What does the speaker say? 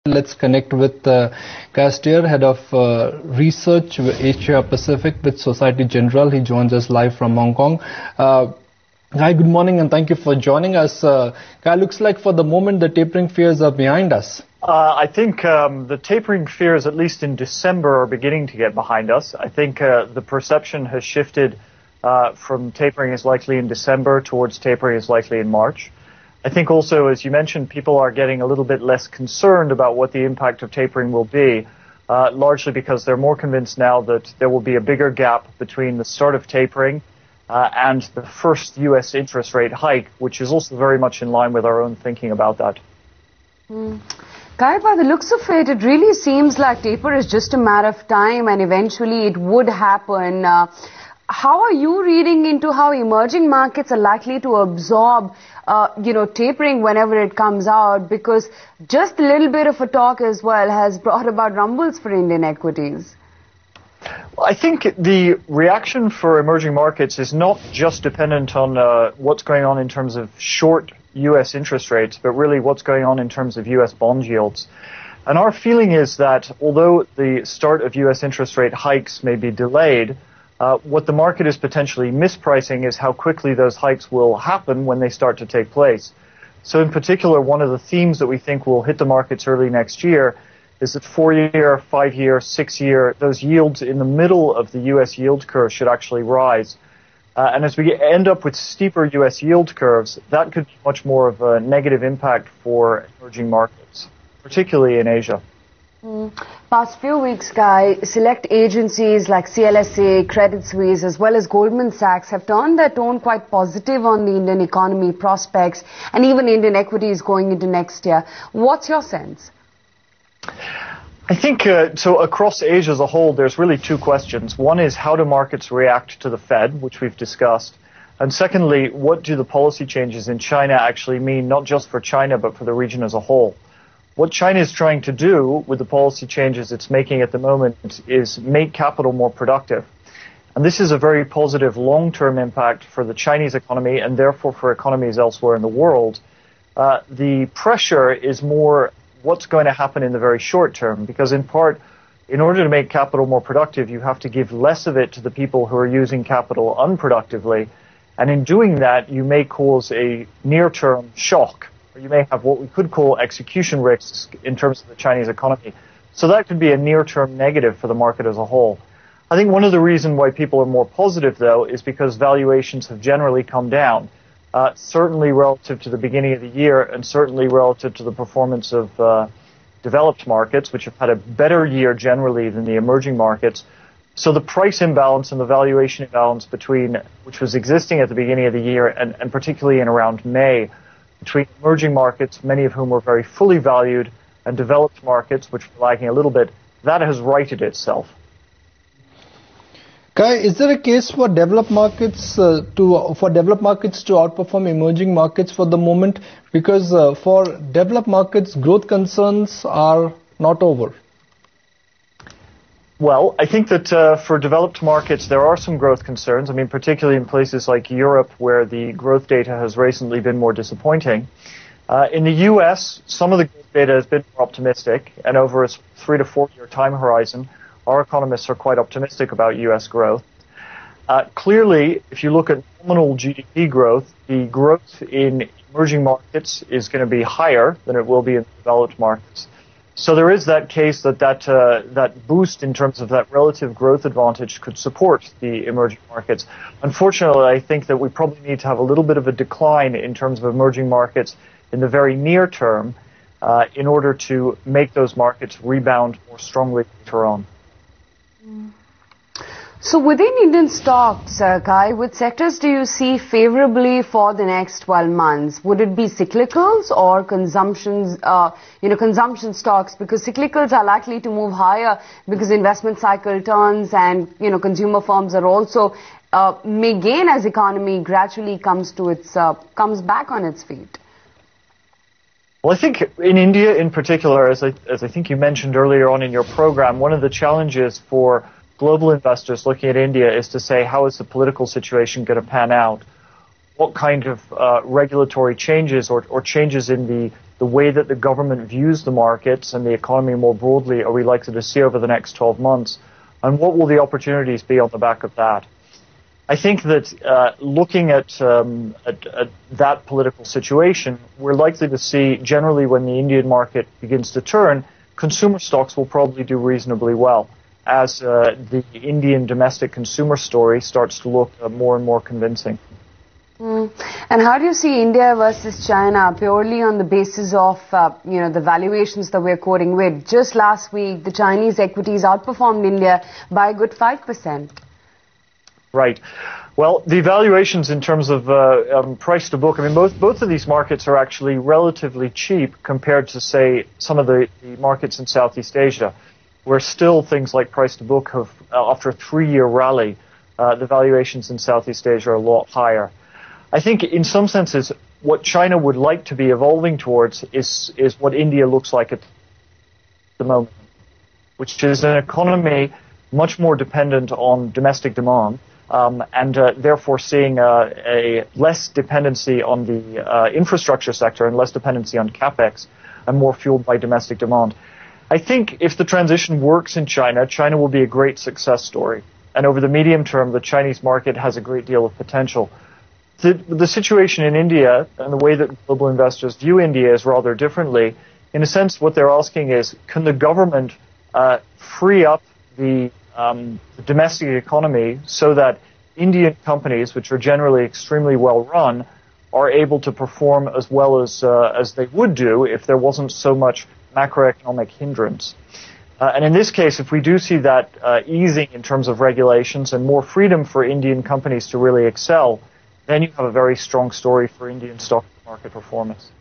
Let's connect with Stear, Head of Research Asia Pacific with Societe Generale. He joins us live from Hong Kong. Hi, good morning and thank you for joining us. Guy, looks like for the moment the tapering fears are behind us. I think the tapering fears, at least in December, are beginning to get behind us. I think the perception has shifted from tapering is likely in December towards tapering is likely in March. I think also, as you mentioned, people are getting a little bit less concerned about what the impact of tapering will be, largely because they're more convinced now that there will be a bigger gap between the start of tapering and the first U.S. interest rate hike, which is also very much in line with our own thinking about that. Guy, by the looks of it, it really seems like taper is just a matter of time and eventually it would happen. How are you reading into how emerging markets are likely to absorb, tapering whenever it comes out? Because just a little bit of a talk as well has brought about rumbles for Indian equities. Well, I think the reaction for emerging markets is not just dependent on what's going on in terms of short U.S. interest rates, but really what's going on in terms of U.S. bond yields. And our feeling is that although the start of U.S. interest rate hikes may be delayed, what the market is potentially mispricing is how quickly those hikes will happen when they start to take place. So in particular, one of the themes that we think will hit the markets early next year is that 4-year, 5-year, 6-year, those yields in the middle of the U.S. yield curve should actually rise. And as we end up with steeper U.S. yield curves, that could be much more of a negative impact for emerging markets, particularly in Asia. Past few weeks, Guy, select agencies like CLSA, Credit Suisse, as well as Goldman Sachs have turned their tone quite positive on the Indian economy prospects and even Indian equities going into next year. What's your sense? I think, so across Asia as a whole, there's really two questions. One is how do markets react to the Fed, which we've discussed? And secondly, what do the policy changes in China actually mean, not just for China, but for the region as a whole? What China is trying to do with the policy changes it's making at the moment is make capital more productive. And this is a very positive long-term impact for the Chinese economy and therefore for economies elsewhere in the world. The pressure is more what's going to happen in the very short term, because in part, in order to make capital more productive, you have to give less of it to the people who are using capital unproductively. And in doing that, you may cause a near-term shock. You may have what we could call execution risks in terms of the Chinese economy. So that could be a near-term negative for the market as a whole. I think one of the reasons why people are more positive, though, is because valuations have generally come down, certainly relative to the beginning of the year and certainly relative to the performance of developed markets, which have had a better year generally than the emerging markets. So the price imbalance and the valuation imbalance which was existing at the beginning of the year and particularly in around May, between emerging markets, many of whom were very fully valued, and developed markets, which were lagging a little bit, that has righted itself. Kai, is there a case for developed markets to outperform emerging markets for the moment? Because for developed markets, growth concerns are not over. Well, I think that for developed markets, there are some growth concerns. I mean, particularly in places like Europe, where the growth data has recently been more disappointing. In the U.S., some of the growth data has been more optimistic, and over a 3 to 4 year time horizon, our economists are quite optimistic about U.S. growth. Clearly, if you look at nominal GDP growth, the growth in emerging markets is going to be higher than it will be in developed markets. So there is that case that boost in terms of that relative growth advantage could support the emerging markets. Unfortunately, I think that we probably need to have a little bit of a decline in terms of emerging markets in the very near term in order to make those markets rebound more strongly later on. So within Indian stocks, Kai, which sectors do you see favorably for the next 12 months? Would it be cyclicals or consumption stocks? Because cyclicals are likely to move higher because investment cycle turns and, consumer firms are also may gain as economy gradually comes back on its feet. Well, I think in India in particular, as I think you mentioned earlier on in your program, one of the challenges for global investors looking at India is to say, how is the political situation going to pan out? What kind of regulatory changes or changes in the the way that the government views the markets and the economy more broadly are we likely to see over the next 12 months, and what will the opportunities be on the back of that? I think that looking at that political situation, we're likely to see generally when the Indian market begins to turn, consumer stocks will probably do reasonably well as the Indian domestic consumer story starts to look more and more convincing. And how do you see India versus China purely on the basis of, the valuations that we're quoting with? Just last week, the Chinese equities outperformed India by a good 5%. Right. Well, the valuations in terms of price to book, I mean, both of these markets are actually relatively cheap compared to, say, some of the markets in Southeast Asia, where still things like price to book have, after a 3-year rally, the valuations in Southeast Asia are a lot higher. I think in some senses, what China would like to be evolving towards is what India looks like at the moment, which is an economy much more dependent on domestic demand, and therefore seeing a less dependency on the infrastructure sector and less dependency on capex, and more fueled by domestic demand. I think if the transition works in China, China will be a great success story. And over the medium term, the Chinese market has a great deal of potential. The situation in India and the way that global investors view India is rather differently. In a sense, what they're asking is, can the government free up the domestic economy so that Indian companies, which are generally extremely well run, are able to perform as well as they would do if there wasn't so much macroeconomic hindrance. And in this case, if we do see that easing in terms of regulations and more freedom for Indian companies to really excel, then you have a very strong story for Indian stock market performance.